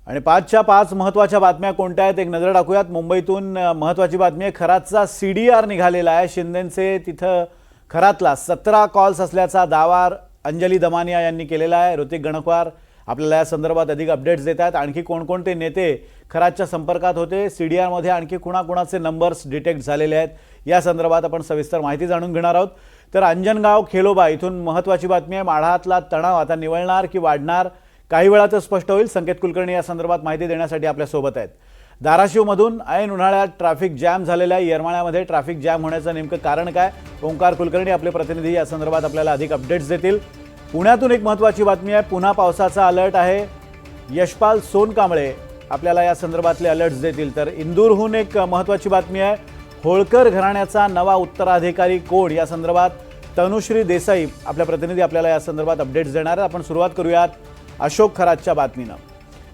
आणि 5च्या 5 महत्त्वाच्या बातम्या कोणत्या आहेत एक नजर टाकूयात। मुंबईतून महत्त्वाची बातमी आहे, खरातचा सीडीआर निघालेला आहे। शिंदेंचे तिथं खरातला 17 कॉल्स असल्याचा दावा अंजली दमानिया यांनी केलेला आहे। ऋतिक गणकवार आपल्याला या संदर्भात अधिक अपडेट्स देत आहेत। आणखी कोणकोणते नेते खरातच्या संपर्कात होते, सीडीआर मध्ये आणखी कुणाकुणाचे नंबर्स डिटेक्ट झालेले आहेत या संदर्भात आपण सविस्तर माहिती जाणून घेणार आहोत। तर अंजनगाव खेलोबा इथून महत्त्वाची बातमी आहे, माढातला तणाव आता निवळणार की वाढणार काही वेळातच स्पष्ट होईल। संकेत कुलकर्णी या संदर्भात माहिती देण्यासाठी आपल्या सोबत आहेत। धाराशिवमधून ऐन उन्हाळ्यात ट्रॅफिक जॅम झालेला आहे, येरमाळ्यामध्ये ट्रॅफिक जॅम होण्याचं नेमकं कारण काय, ओंकार कुलकर्णी आपले प्रतिनिधी या संदर्भात आपल्याला अधिक अपडेट्स देतील। पुण्यातून एक महत्त्वाची बातमी आहे, पुन्हा पावसाचा अलर्ट आहे। यशपाल सोनकांबळे आपल्याला या संदर्भातले अलर्ट्स देतील। तर इंदूरहून एक महत्त्वाची बातमी आहे, होळकर घराण्याचा नवा उत्तराधिकारी कोण या संदर्भात तनुश्री देसाई आपल्या प्रतिनिधी आपल्याला या संदर्भात अपडेट्स देणार आहेत। आपण सुरुवात करूयात अशोक खरातच्या बातमीनं।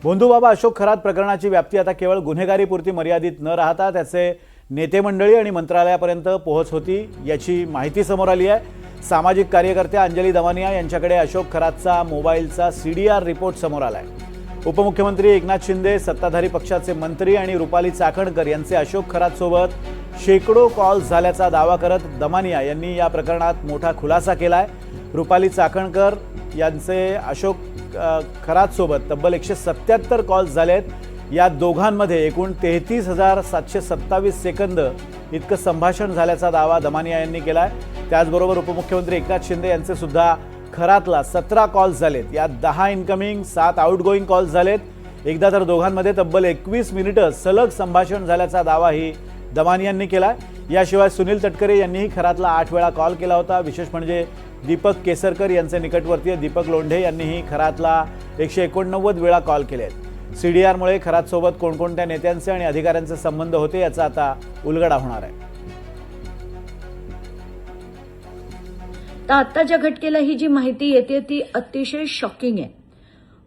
भोंदूबाबा अशोक खरात प्रकरणाची व्याप्ती आता केवळ गुन्हेगारीपुरती मर्यादित न राहता त्याचे नेते मंडळी आणि मंत्रालयापर्यंत पोहोच होती याची माहिती समोर आली आहे। सामाजिक कार्यकर्त्या अंजली दमानिया यांच्याकडे अशोक खरातचा मोबाईलचा सीडीआर रिपोर्ट समोर आलाय। उपमुख्यमंत्री एकनाथ शिंदे, सत्ताधारी पक्षाचे मंत्री आणि रुपाली चाकणकर यांचे अशोक खरात सोबत शेकडो कॉल्स झाल्याचा दावा करत दमानिया यांनी या प्रकरणात मोठा खुलासा केलाय। रुपाली चाकणकर यांचे अशोक खरात सोबत तब्बल 177 कॉल्स झालेत। या दोघांमध्ये एकूण 33,727 सेकंद इतकं संभाषण झाल्याचा दावा दमानिया यांनी केलाय। त्याचबरोबर उपमुख्यमंत्री एकनाथ शिंदे यांचे सुद्धा खरातला 17 कॉल्स झालेत, यात 10 इनकमिंग 7 आउटगोईंग कॉल्स झालेत। एकदा तर दोघांमध्ये तब्बल 21 मिनिटं सलग संभाषण झाल्याचा दावाही दमानियांनी केलाय। याशिवाय सुनील तटकरे यांनीही खरातला 8 वेळा कॉल केला होता। विशेष म्हणजे दीपक केसरकर यांचे निकटवर्तीय दीपक लोंढे यांनीही खरातला 189 वेळा कॉल केले आहेत। सीडीआरमुळे खरातसोबत कोणकोणत्या नेत्यांचे आणि अधिकाऱ्यांचे संबंध होते याचा आता उलगडा होणार आहे। तर आत्ताच्या घटनेला ही जी माहिती येते ती अतिशय शॉकिंग आहे।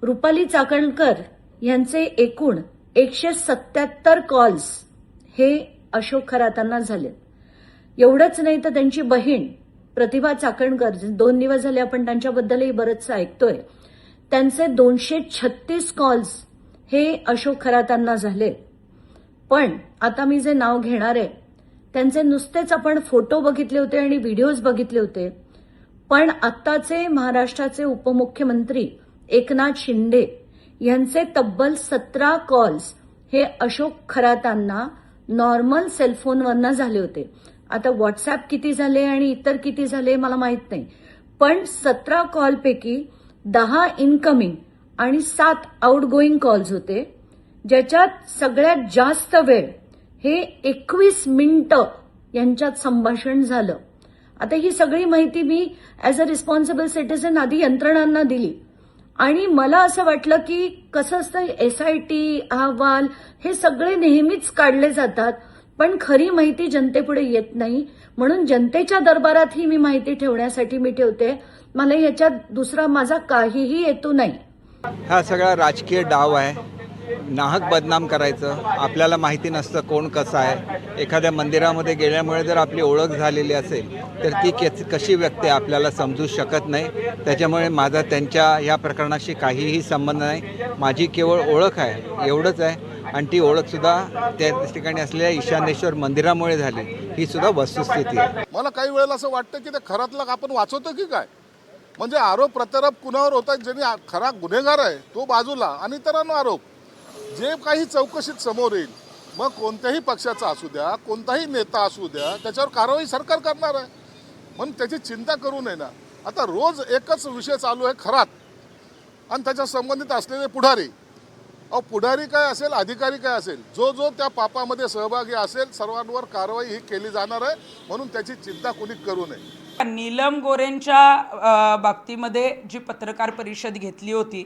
रुपाली चाकणकर यांचे एकूण 177 कॉल्स हे अशोक खरातांना झालेत। एवढंच नाही तर त्यांची बहीण प्रतिभा चाकणकर, 2 दिवस झाले आपण त्यांच्याबद्दलही बरंचसं ऐकतोय, त्यांचे 236 कॉल्स हे अशोक खरातांना झाले। पण आता मी जे नाव घेणार आहे त्यांचे नुसतेच आपण फोटो बघितले होते आणि व्हिडिओज बघितले होते, पण आत्ताचे महाराष्ट्राचे उपमुख्यमंत्री एकनाथ शिंदे यांचे तब्बल 17 कॉल्स हे अशोक खरातांना नॉर्मल सेलफोनवरनं झाले होते। आता व्हॉट्सअप किती झाले आणि इतर किती झाले मला माहित नाही, पण 17 कॉलपैकी 10 इनकमिंग आणि 7 आउटगोईंग कॉल्स होते, ज्याच्यात सगळ्यात जास्त वेळ हे 21 मिनिटं यांच्यात संभाषण झालं। आता ही सगळी माहिती मी ॲज अ रिस्पॉन्सिबल सिटिझन आधी यंत्रणांना दिली आणि मला असं वाटलं की कसं असतं, SIT अहवाल हे सगळे नेहमीच काढले जातात, पण खरी माहिती जनतेपुढे येत नाही, म्हणून जनतेच्या दरबारात ही मी माहिती ठेवण्यासाठी मी ठेवते। मला ह्याच्यात दुसरा माझा काहीही हेतू नाही। हा सगळा राजकीय डाव आहे, नाहक बदनाम करायचं। आपल्याला माहिती नसतं कोण कसं आहे। एखाद्या मंदिरामध्ये गेल्यामुळे जर आपली ओळख झालेली असेल तर ती कशी व्यक्ती आपल्याला समजू शकत नाही। त्याच्यामुळे माझा त्यांच्या या प्रकरणाशी काहीही संबंध नाही। माझी केवळ ओळख आहे, एवढंच आहे, आणि ती ओळखसुद्धा त्या ठिकाणी असलेल्या ईशानेश्वर मंदिरामुळे झाली, ही सुद्धा वस्तुस्थिती आहे। मला काही वेळेला असं वाटतं की ते खरातला आपण वाचवतो की काय, म्हणजे आरोप प्रत्यारोप कुणावर होतात, ज्यांनी खरा गुन्हेगार आहे तो बाजूला आणि इतरांवर आरोप, जे काही चौकशीत समोर येईल, मग कोणत्याही पक्षाचा असू द्या, कोणताही नेता असू द्या, त्याच्यावर कारवाई सरकार करणार आहे, म्हणून त्याची चिंता करू नये ना। आता रोज एकच विषय चालू आहे, खरात आणि त्याच्या संबंधित असलेले पुढारी। पुढारी काय असेल, अधिकारी काय असेल, जो जो त्या पापामध्ये सहभागी असेल सर्वांवर कारवाई ही केली जाणार आहे, म्हणून त्याची चिंता कुणी करू नये। नीलम गोरेंच्या बाबतीमध्ये जी पत्रकार परिषद घेतली होती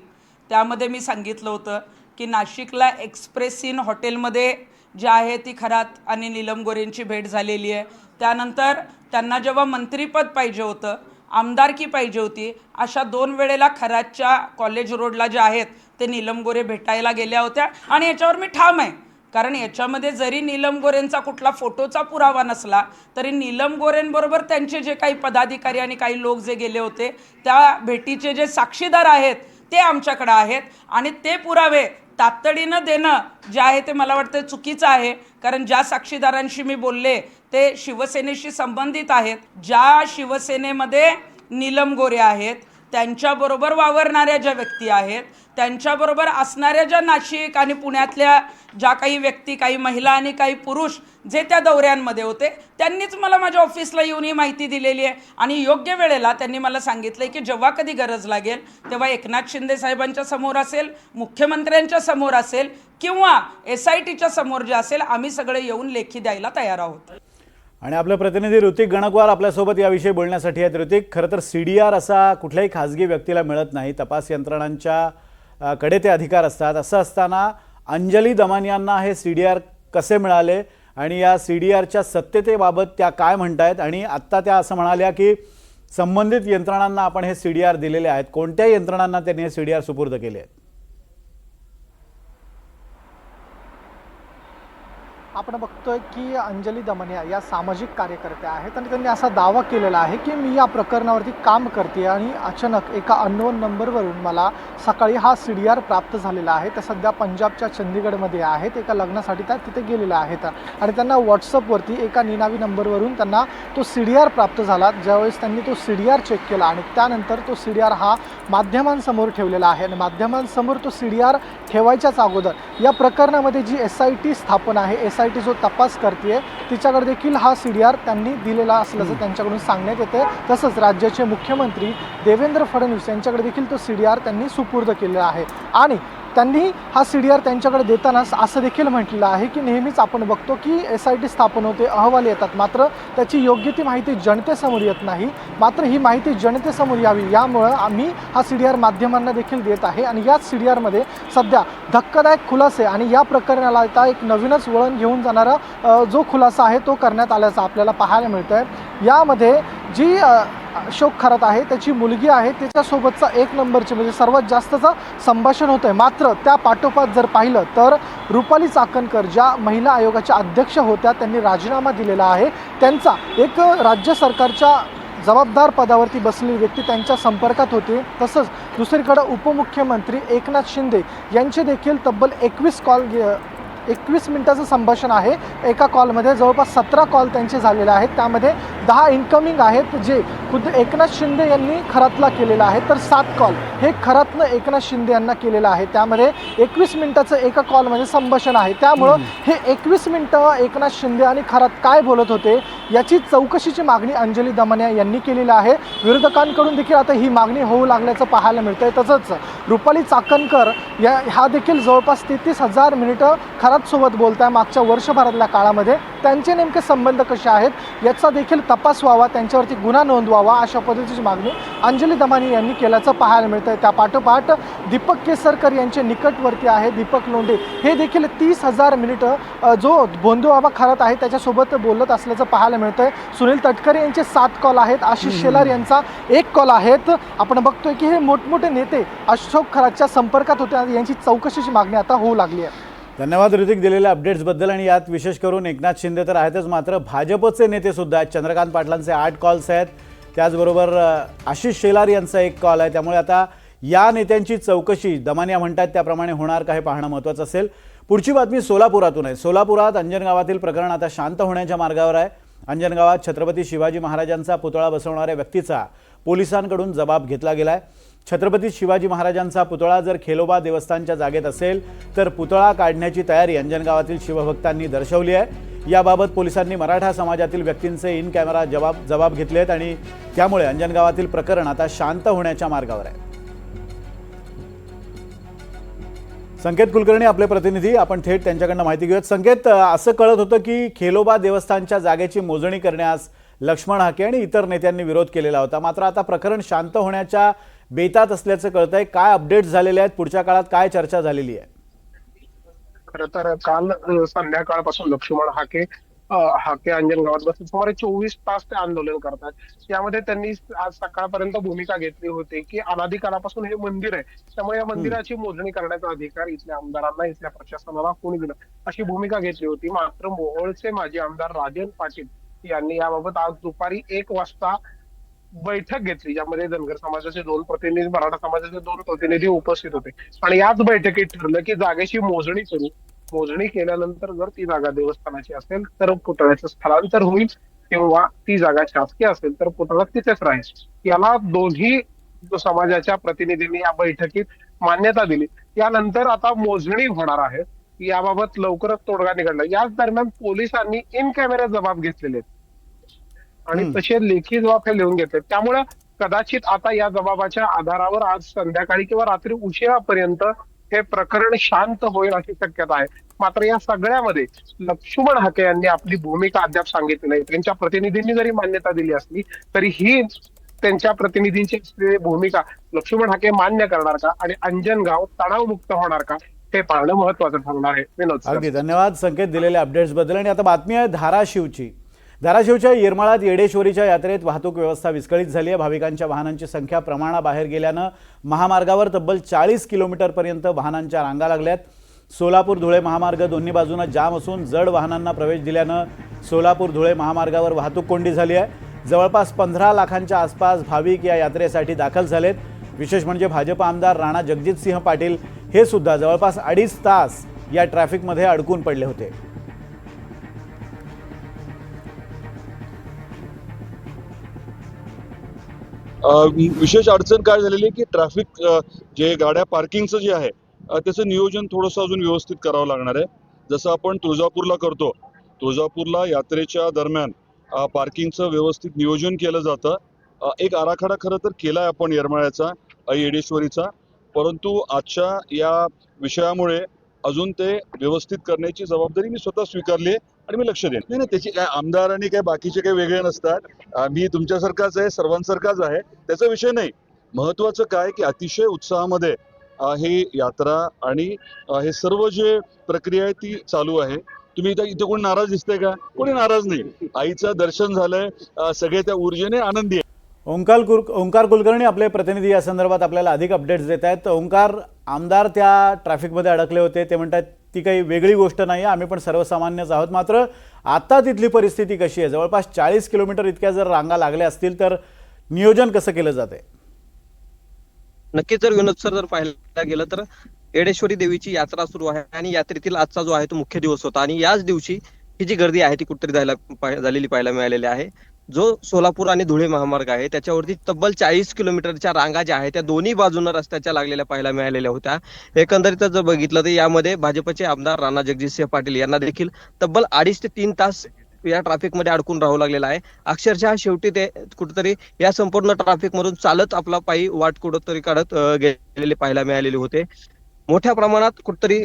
त्यामध्ये मी सांगितलं होतं की नाशिकला एक्सप्रेस इन हॉटेलमध्ये जे आहे ती खरात आणि नीलम गोरेंची भेट झालेली आहे। त्यानंतर त्यांना जेव्हा मंत्रिपद पाहिजे होतं, आमदारकी पाहिजे होती, अशा 2 वेळेला खरातच्या कॉलेज रोडला जे आहेत ते नीलम गोरे भेटायला गेल्या होत्या। आणि याच्यावर मी ठाम आहे, कारण याच्यामध्ये जरी नीलम गोरेंचा कुठला फोटोचा पुरावा नसला तरी नीलम गोरेंबरोबर त्यांचे जे काही पदाधिकारी आणि काही लोक जे गेले होते त्या भेटीचे जे साक्षीदार आहेत ते आमच्याकडे आहेत आणि ते पुरावे तातडीनं देणं जे आहे ते मला वाटतं चुकीचं आहे, कारण ज्या साक्षीदारांशी मी बोलले ते शिवसेनेशी संबंधित आहेत. ज्या शिवसेनेमध्ये नीलम गोरे आहेत, त्यांच्याबरोबर वावरणाऱ्या ज्या व्यक्ती आहेत, त्यांच्याबरोबर असणाऱ्या ज्या नाशिक आणि पुण्यातल्या ज्या काही व्यक्ती, काही महिला आणि काही पुरुष जे त्या दौऱ्यांमध्ये होते, त्यांनीच मला माझ्या ऑफिसला येऊन ही माहिती दिलेली आहे. आणि योग्य वेळेला त्यांनी मला सांगितलं की जेव्हा कधी गरज लागेल तेव्हा एकनाथ शिंदे साहेबांच्या समोर असेल, मुख्यमंत्र्यांच्या समोर असेल किंवा SITच्या समोर जे असेल, आम्ही सगळे येऊन लेखी द्यायला तयार आहोत. आणि आपले प्रतिनिधी ऋतिक गणकवार आपल्यासोबत याविषयी बोलण्यासाठी आहेत. ऋतिक, खरं तर CDR असा कुठल्याही खाजगी व्यक्तीला मिळत नाही, तपास यंत्रणांच्या कडे ते अधिकार असतात. असं असताना अंजली दमानियांना हे CDR कसे मिळाले आणि या CDRच्या सत्यतेबाबत त्या काय म्हणतायत? आणि आत्ता त्या असं म्हणाल्या की संबंधित यंत्रणांना आपण हे CDR दिलेले आहेत. कोणत्या यंत्रणांना त्यांनी हे CDR सुपूर्द केले आहेत? आपण बघतोय की अंजली दमनिया या सामाजिक कार्यकर्त्या आहेत आणि त्यांनी असा दावा केलेला आहे की मी या प्रकरणावरती काम करते आणि अचानक एका अननोन नंबरवरून मला सकाळी हा CDR प्राप्त झालेला आहे. त्या सध्या पंजाबच्या चंदीगडमध्ये आहेत, एका लग्नासाठी त्या तिथे गेलेल्या आहेत आणि त्यांना व्हॉट्सअपवरती एका निनावी नंबरवरून त्यांना तो CDR प्राप्त झाला. ज्यावेळेस त्यांनी तो CDR चेक केला आणि त्यानंतर तो CDR हा माध्यमांसमोर ठेवलेला आहे आणि माध्यमांसमोर तो CDR ठेवायच्याच अगोदर या प्रकरणामध्ये जी SIT स्थापन आहे, SIT जो तपास करते तिच्याकडे देखील हा CDR त्यांनी दिलेला असल्याचं त्यांच्याकडून सांगण्यात येते. तसंच राज्याचे मुख्यमंत्री देवेंद्र फडणवीस यांच्याकडे देखील तो CDR त्यांनी सुपूर्द केलेला आहे आणि त्यांनी हा CDR त्यांच्याकडे देताना असं देखील म्हटलेलं आहे की नेहमीच आपण बघतो की SIT स्थापन होते, अहवाल येतात, मात्र त्याची योग्य ती माहिती जनतेसमोर येत नाही. मात्र ही माहिती जनतेसमोर यावी यामुळं आम्ही हा CDR माध्यमांना देखील देत आहे आणि याच CDRमध्ये सध्या धक्कादायक खुलासे आणि या प्रकरणाला आता एक नवीनच वळण घेऊन जाणारा जो खुलासा आहे तो करण्यात आल्याचं आपल्याला पाहायला मिळतं आहे. यामध्ये जी अशोक खरात आहे त्याची मुलगी आहे, त्याच्यासोबतचा एक नंबरचे म्हणजे सर्वात जास्तचं संभाषण होतं आहे. मात्र त्या पाठोपाठ जर पाहिलं तर रुपाली चाकणकर ज्या महिला आयोगाच्या अध्यक्ष होत्या त्यांनी राजीनामा दिलेला आहे. त्यांचा एक राज्य सरकारच्या जबाबदार पदावरती बसलेली व्यक्ती त्यांच्या संपर्कात होते. तसंच दुसरीकडे उपमुख्यमंत्री एकनाथ शिंदे यांचे देखील तब्बल 21 मिनिटाचं संभाषण आहे. एका कॉलमध्ये जवळपास 17 कॉल त्यांचे झालेले आहेत, त्यामध्ये 10 इनकमिंग आहेत जे खुद्द एकनाथ शिंदे यांनी खरातला केलेला आहे, तर 7 कॉल हे खरातनं एकनाथ शिंदे यांना केलेलं आहे. त्यामध्ये 21 मिनिटाचं एका कॉलमध्ये संभाषण आहे. त्यामुळं हे 21 मिनिटं एकनाथ शिंदे आणि खरात काय बोलत होते याची चौकशीची मागणी अंजली दमनिया यांनी केलेली आहे. विरोधकांकडून देखील आता ही मागणी होऊ लागल्याचं पाहायला मिळतंय. तसंच रुपाली चाकणकर ह्या देखील जवळपास 33,000 मिनिटं सोबत बोलताय मागच्या वर्षभरातल्या काळामध्ये. त्यांचे नेमके संबंध कसे आहेत याचा देखील तपास व्हावा, त्यांच्यावरती गुन्हा नोंदवावा अशा पद्धतीची मागणी अंजली दमानिया यांनी केल्याचं पाहायला मिळतंय. त्या पाठोपाठ दीपक केसरकर यांचे निकटवर्ती आहे दीपक लोंढे, हे देखील 30,000 मिनिटं जो भोंदूबाबा खरात आहे त्याच्यासोबत बोलत असल्याचं पाहायला मिळतंय. सुनील तटकरे यांचे 7 कॉल आहेत, आशिष शेलार यांचा 1 कॉल आहेत. आपण बघतोय की हे मोठमोठे नेते अशोक खरातच्या संपर्कात होते आणि यांची चौकशीची मागणी आता होऊ लागली आहे. धन्यवाद ऋतिक दिलेल्या अपडेट्सबद्दल. आणि यात विशेष करून एकनाथ शिंदे तर आहेतच, मात्र भाजपचे नेते सुद्धा आहेत. चंद्रकांत पाटलांचे 8 कॉल्स आहेत, त्याचबरोबर आशिष शेलार यांचा 1 कॉल आहे. त्यामुळे आता या नेत्यांची चौकशी दमानिया म्हणतात त्याप्रमाणे होणार का हे पाहणं महत्त्वाचं असेल. पुढची बातमी सोलापुरातून आहे. सोलापुरात अंजनगावातील प्रकरण आता शांत होण्याच्या मार्गावर आहे. अंजनगावात छत्रपती शिवाजी महाराजांचा पुतळा बसवणाऱ्या व्यक्तीचा पोलिसांकडून जबाब घेतला गेलाय. छत्रपती शिवाजी महाराजांचा पुतळा जर खेलोबा देवस्थानच्या जागेत असेल तर पुतळा काढण्याची तयारी अंजनगावातील शिवभक्तांनी दर्शवली आहे. याबाबत पोलिसांनी मराठा समाजातील व्यक्तींचे इन कॅमेरा जबाब घेतले आहेत आणि त्यामुळे अंजनगावातील प्रकरण आता शांत होण्याच्या मार्गावर आहे. संकेत कुलकर्णी आपले प्रतिनिधी, आपण थेट त्यांच्याकडनं माहिती घेऊयात. संकेत, असं कळत होतं की खेलोबा देवस्थानच्या जागेची मोजणी करण्यास लक्ष्मण हाके आणि इतर नेत्यांनी विरोध केलेला होता, मात्र आता प्रकरण शांत होण्याच्या बेतात असल्याचं कळतंय. काय अपडेट्स झालेले आहेत, पुढच्या काळात काय चर्चा झालेली आहे? खरं तर काल संध्याकाळपासून लक्ष्मण हाके अंजनगावात बसून सुमारे 24 तास ते आंदोलन करतात. यामध्ये त्यांनी आज सकाळपर्यंत भूमिका घेतली होती की अनादी काळापासून हे मंदिर आहे, त्यामुळे या मंदिराची मोजणी करण्याचा अधिकार इथल्या आमदारांना, इथल्या प्रशासनाला कोणी दिलं, अशी भूमिका घेतली होती. मात्र मोहोळचे माजी आमदार राजन पाटील यांनी याबाबत आज दुपारी 1 वाजता बैठक घेतली, ज्यामध्ये धनगर समाजाचे 2 प्रतिनिधी, मराठा समाजाचे 2 प्रतिनिधी उपस्थित होते. आणि याच बैठकीत ठरलं की जागेची मोजणी करू. मोजणी केल्यानंतर जर ती जागा देवस्थानाची असेल तर पुतळ्याचं स्थलांतर होईल, किंवा ती जागा शासकीय असेल तर पुतळा तिथेच राहील. याला दोन्ही समाजाच्या प्रतिनिधींनी या बैठकीत मान्यता दिली. यानंतर आता मोजणी होणार आहे. याबाबत लवकरच तोडगा निघाला. याच दरम्यान पोलिसांनी इन कॅमेरा जबाब घेतलेले आहेत आणि तसे लेखी जबाब हे लिहून घेतले. त्यामुळे कदाचित आता या जबाबाच्या आधारावर आज संध्याकाळी किंवा रात्री उशिरापर्यंत हे प्रकरण शांत होईल अशी शक्यता आहे. मात्र या सगळ्यामध्ये लक्ष्मण हाके यांनी आपली भूमिका अद्याप सांगितली नाही. त्यांच्या प्रतिनिधींनी जरी मान्यता दिली असली तरी ही त्यांच्या प्रतिनिधींची असलेली भूमिका लक्ष्मण हाके मान्य करणार का आणि अंजनगाव तणावमुक्त होणार का हे पाहणं महत्वाचं ठरणार आहे. विनोद सर. अगदी धन्यवाद संकेत दिलेल्या अपडेट्स बद्दल. आणि आता बातमी आहे धाराशिवची. धाराशिवच्या येरमाळ्यात येडेश्वरीच्या यात्रेत वाहतूक व्यवस्था विस्कळीत झाली आहे. भाविकांच्या वाहनांची संख्या प्रमाणाबाहेर गेल्यानं महामार्गावर तब्बल 40 किलोमीटरपर्यंत वाहनांच्या रांगा लागल्यात. सोलापूर धुळे महामार्ग दोन्ही बाजूनं जाम असून जड वाहनांना प्रवेश दिल्यानं सोलापूर धुळे महामार्गावर वाहतूक कोंडी झाली आहे. जवळपास 15 लाखांच्या आसपास भाविक या यात्रेसाठी दाखल झालेत. विशेष म्हणजे भाजप आमदार राणा जगजितसिंह पाटील हे सुद्धा जवळपास 2.5 तास या ट्रॅफिकमध्ये अडकून पडले होते. विशेष अडचण काय झालेली आहे की ट्रॅफिक जे गाड्या पार्किंगचं जे आहे त्याचं नियोजन थोडंसं अजून व्यवस्थित करावं लागणार आहे. जसं आपण तुळजापूरला करतो, तुळजापूरला यात्रेच्या दरम्यान पार्किंगचं व्यवस्थित नियोजन केलं जातं. एक आराखडा खरं तर केला आहे आपण येरमाळ्याचा, येडेश्वरीचा, परंतु आजच्या या विषयामुळे अजून ते व्यवस्थित करण्याची जबाबदारी मी स्वतः स्वीकारली आहे आणि मी लक्ष देईन. नाही, त्याची काय आमदार आणि काय बाकीचे काही वेगळे नसतात. मी तुमच्यासारखाच आहे, सर्वांसारखाच आहे, त्याचा विषय नाही. महत्वाचं काय की अतिशय उत्साहामध्ये ही यात्रा आणि हे सर्व जे प्रक्रिया आहे ती चालू आहे. तुम्ही इथं कोणी नाराज दिसतंय का? कोणी नाराज नाही. आईचं दर्शन झालंय, सगळे त्या ऊर्जेने आनंदी आहे. ओंकार कुलकर्णी आपले प्रतिनिधी या संदर्भात आपल्याला अधिक अपडेट्स देत आहेत. ओंकार, आमदार त्या ट्रॅफिकमध्ये अडकले होते, ते म्हणतात ती काही वेगळी गोष्ट नाही आहे, आम्ही पण सर्वसामान्यच आहोत. मात्र आता तिथली परिस्थिती कशी आहे? जवळपास 40 किलोमीटर इतक्या जर रांगा लागल्या असतील तर नियोजन कसं केलं जाते? नक्कीच जर विनोद सर जर पाहायला गेलं तर येडेश्वरी देवीची यात्रा सुरू आहे आणि यात्रेतील आजचा जो आहे तो मुख्य दिवस होता आणि याच दिवशी ही जी गर्दी आहे ती कुठेतरी झालेली पाहायला मिळालेली आहे. जो सोलापूर आणि धुळे महामार्ग आहे त्याच्यावरती तब्बल 40 किलोमीटरच्या रांगा ज्या आहेत त्या दोन्ही बाजूनं रस्त्याच्या लागलेल्या पाहायला मिळालेल्या होत्या. एकंदरीत जर बघितलं तर यामध्ये भाजपचे आमदार राणा जगजितसिंह पाटील यांना देखील तब्बल 2.5 ते 3 तास या ट्रॅफिक मध्ये अडकून राहावं लागलेलं आहे. अक्षरशः शेवटी ते कुठेतरी या संपूर्ण ट्रॅफिक मधून चालत आपला पायी वाट कुठेतरी काढत गेलेले पाहायला मिळालेले होते. मोठ्या प्रमाणात कुठेतरी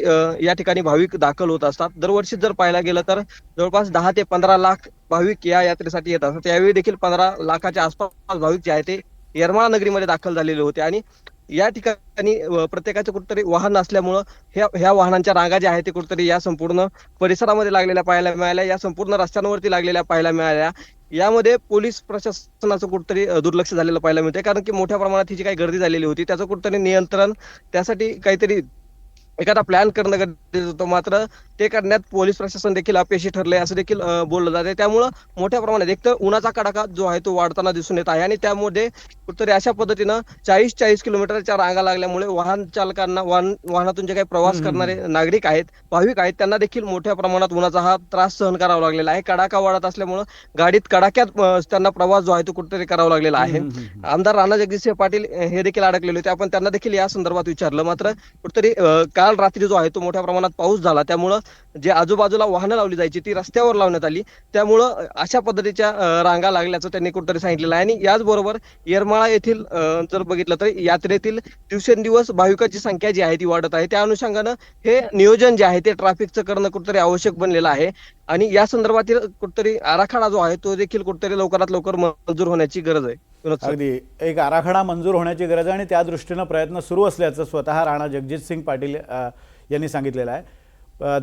या ठिकाणी भाविक दाखल होत असतात. दरवर्षी जर पाहायला गेलं तर जवळपास 10 ते 15 लाख भाविक या यात्रेसाठी येत असतात. यावेळी देखील 15 लाखाच्या आसपास भाविक जे आहे ते येरमाळा नगरीमध्ये दाखल झालेले होते आणि या ठिकाणी प्रत्येकाचं कुठेतरी वाहन असल्यामुळं ह्या वाहनांच्या रांगा ज्या आहेत ते कुठेतरी या संपूर्ण परिसरामध्ये लागलेल्या पाहायला मिळाल्या, या संपूर्ण रस्त्यांवरती लागलेल्या पाहायला मिळाल्या. यामध्ये पोलीस प्रशासनाचं कुठेतरी दुर्लक्ष झालेलं पाहायला मिळते, कारण की मोठ्या प्रमाणात ही जी काही गर्दी झालेली होती त्याचं कुठेतरी नियंत्रण, त्यासाठी काहीतरी एखादा प्लॅन करणं गरजेचं होतं. मात्र ते करण्यात पोलीस प्रशासन देखील अपयशी ठरले असं देखील बोललं जाते. त्यामुळं मोठ्या प्रमाणात एक तर उन्हाचा कडाका जो आहे तो वाढताना दिसून येत आहे आणि त्यामध्ये कुठेतरी अशा पद्धतीनं 40 किलोमीटरच्या रांगा लागल्यामुळे वाहन चालकांना, वाहनातून जे काही प्रवास करणारे नागरिक आहेत, भाविक आहेत, त्यांना देखील मोठ्या प्रमाणात उन्हाचा हा त्रास सहन करावा लागलेला आहे. कडाका वाढत असल्यामुळं गाडीत कडाक्यात त्यांना प्रवास जो आहे तो कुठेतरी करावा लागलेला आहे. आमदार राणा जगजितसिंह पाटील हे देखील अडकलेले होते. आपण त्यांना देखील या संदर्भात विचारलं, मात्र कुठेतरी काल रात्री जो आहे तो मोठ्या प्रमाणात पाऊस झाला, त्यामुळं जे आजूबाजूला वाहनं लावली जायची ती रस्त्यावर लावण्यात आली, त्यामुळं अशा पद्धतीच्या रांगा लागल्याचं त्यांनी कुठेतरी सांगितलेलं आहे. आणि याचबरोबर येरमाळा येथील जर बघितलं तर यात्रेतील दिवसेंदिवस भाविकांची संख्या जी आहे ती वाढत आहे. त्या अनुषंगानं हे नियोजन जे आहे ते ट्रॅफिकचं करणं कुठेतरी आवश्यक बनलेलं आहे आणि या संदर्भातील कुठेतरी आराखडा जो आहे तो देखील कुठेतरी लवकरात लवकर मंजूर होण्याची गरज आहे. अगदी एक आराखडा मंजूर होण्याची गरज आहे आणि त्या दृष्टीनं प्रयत्न सुरू असल्याचं स्वतः राणा जगजितसिंह पाटील यांनी सांगितलेलं आहे.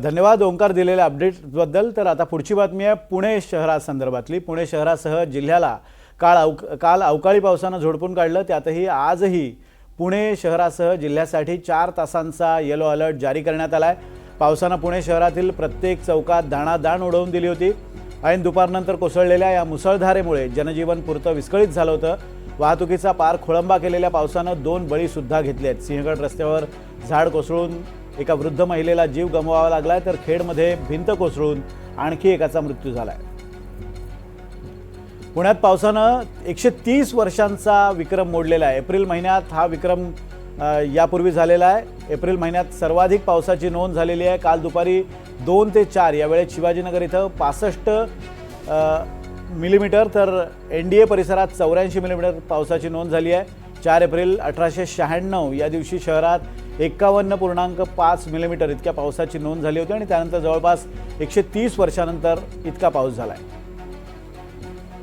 धन्यवाद ओंकार दिलेल्या अपडेट्सबद्दल. तर आता पुढची बातमी आहे पुणे शहरासंदर्भातली. पुणे शहरासह जिल्ह्याला काल अवकाळी पावसानं झोडपून काढलं. त्यातही आजही पुणे शहरासह जिल्ह्यासाठी 4 तासांचा येलो अलर्ट जारी करण्यात आला आहे. पावसानं पुणे शहरातील प्रत्येक चौकात दाणादाण उडवून दिली होती. ऐन दुपारनंतर कोसळलेल्या या मुसळधारेमुळे जनजीवन पुरतं विस्कळीत झालं होतं. वाहतुकीचा पार खोळंबा केलेल्या पावसानं 2 बळी सुद्धा घेतले आहेत. सिंहगड रस्त्यावर झाड कोसळून एका वृद्ध महिलेला जीव गमवावा लागलाय, तर खेडमध्ये भिंत कोसळून आणखी एकाचा मृत्यू झालाय. पुण्यात पावसानं 130 वर्षांचा विक्रम मोडलेला आहे. एप्रिल महिन्यात हा विक्रम यापूर्वी झालेला आहे. एप्रिल महिन्यात सर्वाधिक पावसाची नोंद झालेली आहे. काल दुपारी 2 ते 4 या वेळेत शिवाजीनगर इथं 65 मिलीमीटर तर NDA परिसरात 84 मिलीमीटर पावसाची नोंद झाली आहे. 4 एप्रिल 1896 या दिवशी शहरात 51.5 मिलीमीटर इतक्या पावसाची नोंद झाली होती आणि त्यानंतर जवळपास 130 वर्षानंतर इतका पाऊस झाला आहे.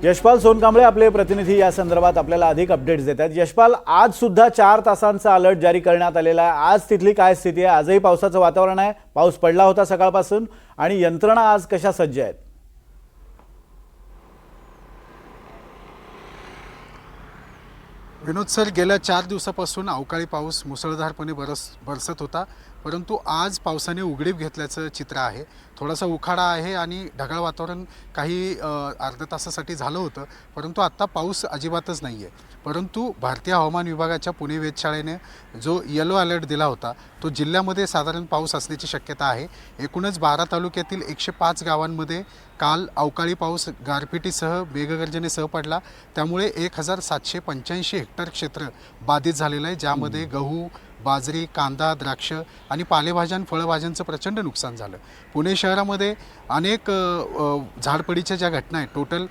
यशपाल सोनकांबळे आपले प्रतिनिधी या संदर्भात आपल्याला अधिक अपडेट्स देत आहेत. यशपाल, आज सुद्धा 4 तासांचा अलर्ट जारी करण्यात आलेला आहे. आज तिथली काय स्थिती आहे? आजही पावसाचं वातावरण आहे, पाऊस पडला होता सकाळपासून, आणि यंत्रणा आज कशा सज्ज आहेत? विनोद सर, गेल्या 4 दिवसापासून अवकाळी पाऊस मुसळधारपणे बरसत होता, परंतु आज पावसाने उघडीप घेतल्याचं चित्र आहे. थोडासा उखाडा आहे आणि ढगाळ वातावरण काही अर्ध्या तासासाठी झालं होतं, परंतु आत्ता पाऊस अजिबातच नाही आहे. परंतु भारतीय हवामान विभागाच्या पुणे वेधशाळेने जो येलो अलर्ट दिला होता तो जिल्ह्यामध्ये साधारण पाऊस असण्याची शक्यता आहे. एकूणच 12 तालुक्यातील 105 गावांमध्ये काल अवकाळी पाऊस गारपिटीसह मेघगर्जनेसह पडला. त्यामुळे 1785 हेक्टर क्षेत्र बाधित झालेलं आहे, ज्यामध्ये गहू, बाजरी, कांदा, द्राक्ष आणि पालेभाज्या आणि फळभाज्यांचं प्रचंड नुकसान झालं. पुणे शहरामध्ये अनेक झाडपडीच्या ज्या घटना आहेत, टोटल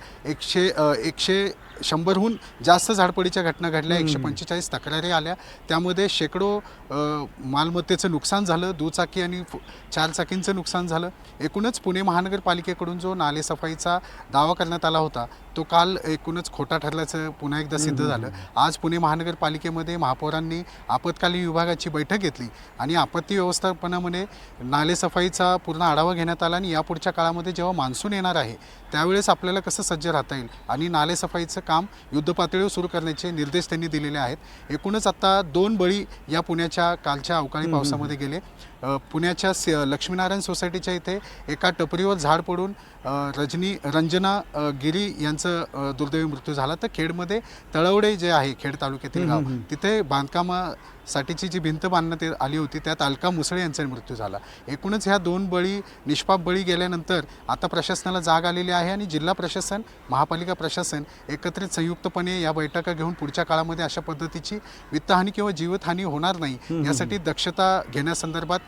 100हून जास्त झाडपडीच्या घटना घडल्या, 145 तक्रारी आल्या. त्यामध्ये शेकडो मालमत्तेचं नुकसान झालं, दुचाकी आणि 4 चाकींचं नुकसान झालं. एकूणच पुणे महानगरपालिकेकडून जो नालेसफाईचा दावा करण्यात आला होता तो काल एकूणच खोटा ठरल्याचं पुन्हा एकदा सिद्ध झालं. आज पुणे महानगरपालिकेमध्ये महापौरांनी आपत्कालीन विभागाची बैठक घेतली आणि आपत्ती व्यवस्थापनामध्ये नालेसफाईचा पूर्ण आढावा घेण्यात आला आणि यापुढच्या काळामध्ये जेव्हा मान्सून येणार आहे त्यावेळेस आपल्याला कसं सज्ज राहता येईल आणि नालेसफाईचं काम युद्धपातळीवर सुरू करण्याचे निर्देश त्यांनी दिलेले आहेत. एकूणच आता 2 बळी या पुण्याच्या कालच्या अवकाळी पावसामध्ये गेले. पुण्याच्या लक्ष्मीनारायण सोसायटीच्या इथे एका टपरीवर झाड पडून रंजना गिरी यांचं दुर्दैवी मृत्यू झाला. तर खेडमध्ये तळवडे जे आहे, खेड तालुक्यातील गाव, तिथे बांधकामासाठीची जी भिंत बांधण्यात आली होती त्यात अलका मुसळे यांचा मृत्यू झाला. एकूणच ह्या 2 बळी, निष्पाप बळी गेल्यानंतर आता प्रशासनाला जाग आलेली आहे आणि जिल्हा प्रशासन, महापालिका प्रशासन एकत्रित संयुक्तपणे या बैठका घेऊन पुढच्या काळामध्ये अशा पद्धतीची वित्तहानी किंवा जीवितहानी होणार नाही यासाठी दक्षता घेण्यासंदर्भात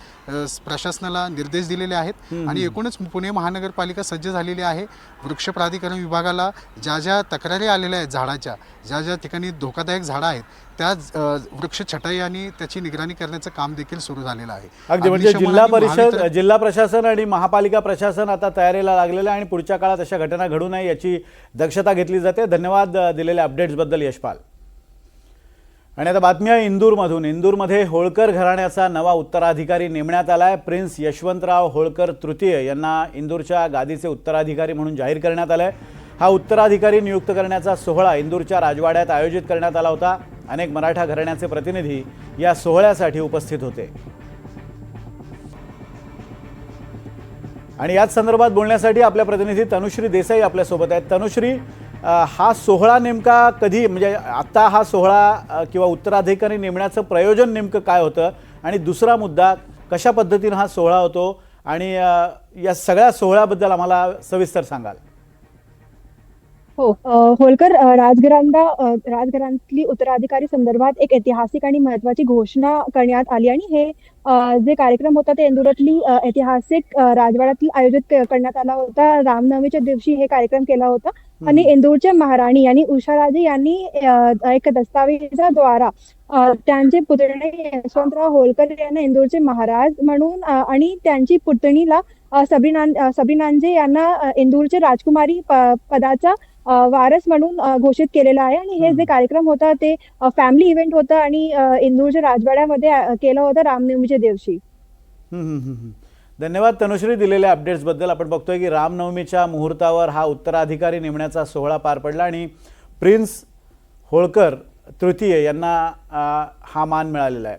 प्रशासनाला निर्देश दिलेले आहेत. आणि एकूणच पुणे महानगरपालिका सज्ज झालेली आहे. वृक्ष प्राधिकरण विभागाला ज्या ज्या तक्रारी आलेल्या आहेत झाडाच्या, ज्या ज्या ठिकाणी धोकादायक झाडं आहेत त्या वृक्ष छटाई आणि त्याची निगराणी करण्याचं काम देखील सुरू झालेलं आहे. अगदी म्हणजे जिल्हा परिषद, जिल्हा प्रशासन आणि महापालिका प्रशासन आता तयारीला लागलेलं आहे आणि पुढच्या काळात अशा घटना घडू नये याची दक्षता घेतली जाते. धन्यवाद दिलेल्या अपडेट्सबद्दल यशपाल. आणि आता बातमी आहे इंदूरमधून. इंदूरमध्ये होळकर घराण्याचा नवा उत्तराधिकारी नेमण्यात आला आहे. प्रिन्स यशवंतराव होळकर तृतीय यांना इंदूरच्या गादीचे उत्तराधिकारी म्हणून जाहीर करण्यात आलं आहे. हा उत्तराधिकारी नियुक्त करण्याचा सोहळा इंदूरच्या राजवाड्यात आयोजित करण्यात आला होता. अनेक मराठा घराण्याचे प्रतिनिधी या सोहळ्यासाठी उपस्थित होते. आणि याच संदर्भात बोलण्यासाठी आपल्या प्रतिनिधी तनुश्री देसाई आपल्यासोबत आहेत. तनुश्री, हा सोहळा नेमका कधी, म्हणजे आता हा सोहळा किंवा उत्तराधिकारी नेमण्याचं प्रयोजन नेमकं काय होतं, आणि दुसरा मुद्दा, कशा पद्धतीनं हा सोहळा होतो, आणि या सगळ्या सोहळ्याबद्दल आम्हाला सविस्तर सांगाल? हो, होळकर राजघराण्यातली उत्तराधिकारी संदर्भात एक ऐतिहासिक आणि महत्वाची घोषणा करण्यात आली आणि हे जे कार्यक्रम होता ते इंदुरातली ऐतिहासिक राजवाड्यातील आयोजित करण्यात आला होता. रामनवमीच्या दिवशी हे कार्यक्रम केला होता आणि इंदूरच्या महाराणी आणि उषाराजे यांनी एक दस्तावेजाद्वारा त्यांचे पुतणे यशवंतराव होळकर यांना इंदूरचे महाराज म्हणून आणि त्यांची पुतणीला सबरीनांजे यांना इंदूरचे राजकुमारी पदाचा वारस म्हणून घोषित केलेला आहे. आणि हे जे कार्यक्रम होता ते फॅमिली इव्हेंट होता आणि इंदूरच्या राजवाड्यामध्ये केलं होतं रामनवमीच्या दिवशी. धन्यवाद तनुश्री दिलेल्या अपडेट्सबद्दल. आपण बघतोय की रामनवमीच्या मुहूर्तावर हा उत्तराधिकारी नेमण्याचा सोहळा पार पडला आणि प्रिन्स होळकर तृतीय यांना हा मान मिळालेला आहे.